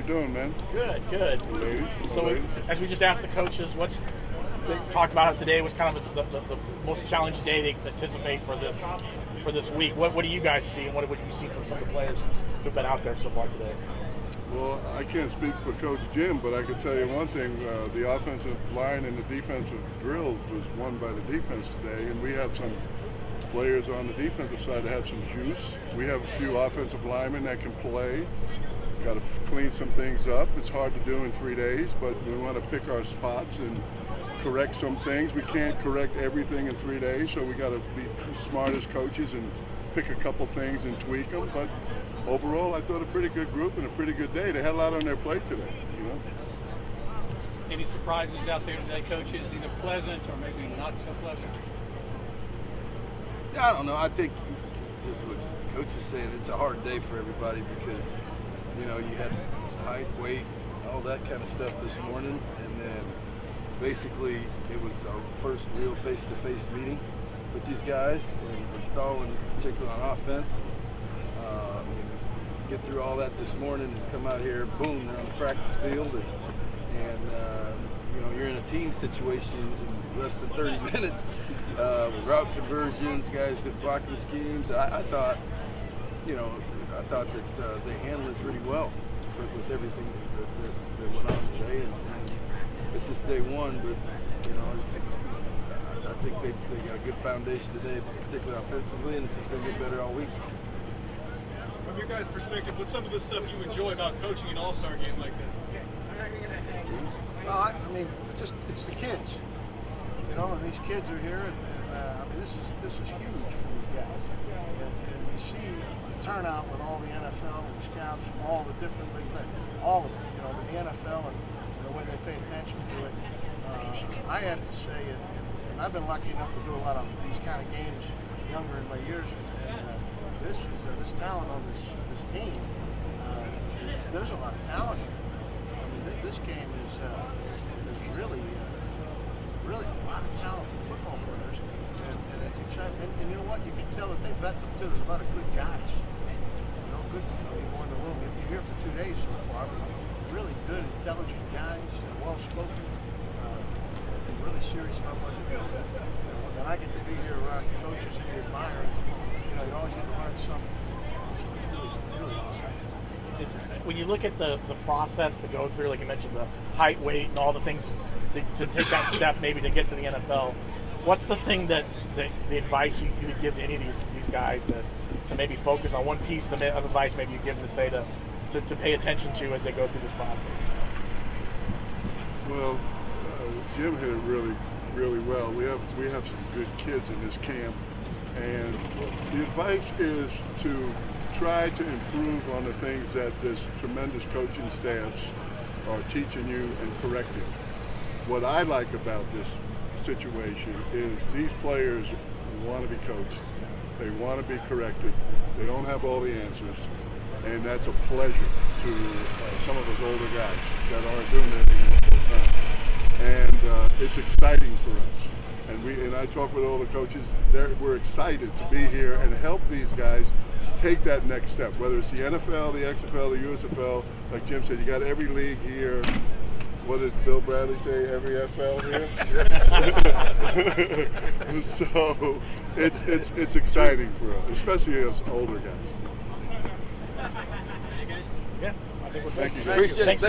doing, man? Good, good. Ladies, So, as we just asked the coaches, they talked about it today was kind of the most challenging day they anticipate for this week. What do you guys see, and what would you see from some of the players who've been out there so far today? Well, I can't speak for Coach Jim, but I can tell you one thing. The offensive line and the defensive drills was won by the defense today, and we have some players on the defensive side that have some juice. We have a few offensive linemen that can play. Got to clean some things up. It's hard to do in 3 days, but we want to pick our spots and correct some things. We can't correct everything in 3 days, so we got to be smart as coaches and pick a couple things and tweak them. But overall, I thought a pretty good group and a pretty good day. They had a lot on their plate today, you know. Any surprises out there today, coaches, either pleasant or maybe not so pleasant? I don't know. I think just what Coach was saying, it's a hard day for everybody because, you know, you had height, weight, all that kind of stuff this morning, and then basically it was our first real face-to-face meeting with these guys, and installing, particularly on offense. Get through all that this morning and come out here, boom, they're on the practice field, and you know, you're in a team situation in less than 30 minutes with route conversions, guys did blocking schemes. I thought, you know, that they handled it pretty well with everything that went on today, and it's just day one, but you know, I think they got a good foundation today, particularly offensively, and it's just going to get better all week. From your guys' perspective, what's some of the stuff you enjoy about coaching an all-star game like this? Well, I mean, just it's the kids, you know, and these kids are here, and I mean, this is huge for these guys, and you see the turnout with all the NFL and the scouts from all the different leagues, all of them, you know, with the NFL and the way they pay attention to it. I have to say, and I've been lucky enough to do a lot of these kind of games younger in my years, and this talent on this team, there's a lot of talent here. I mean, this game is really a lot of talented football players, and it's exciting. And you know what? You can tell that they vet them too. There's a lot of good guys. You know, good. You know, you go in the room. You're here for 2 days so far, but really good, intelligent guys, well-spoken, and really serious about what they're doing. You know, then I get to be here around coaches that you admire. You know, you always get to learn something. So it's really awesome. When you look at the process to go through, like you mentioned, the height, weight, and all the things to take that step maybe to get to the NFL, what's the thing that the advice you would give to any of these guys to maybe focus on, one piece of advice maybe you give them to say to pay attention to as they go through this process? Well, Jim hit it really, really well. We have some good kids in this camp, and the advice is to try to improve on the things that this tremendous coaching staffs are teaching you and correcting. What I like about this situation is these players want to be coached. They want to be corrected. They don't have all the answers, and that's a pleasure to some of those older guys that aren't doing it anymore full time. And it's exciting for us. And I talk with all the coaches. We're excited to be here and help these guys take that next step, whether it's the NFL, the XFL, the USFL. Like Jim said, you got every league here. What did Bill Bradley say? Every FL here. So it's exciting for us, especially us older guys. Yeah, I think we're Thank you. Appreciate it. Thanks.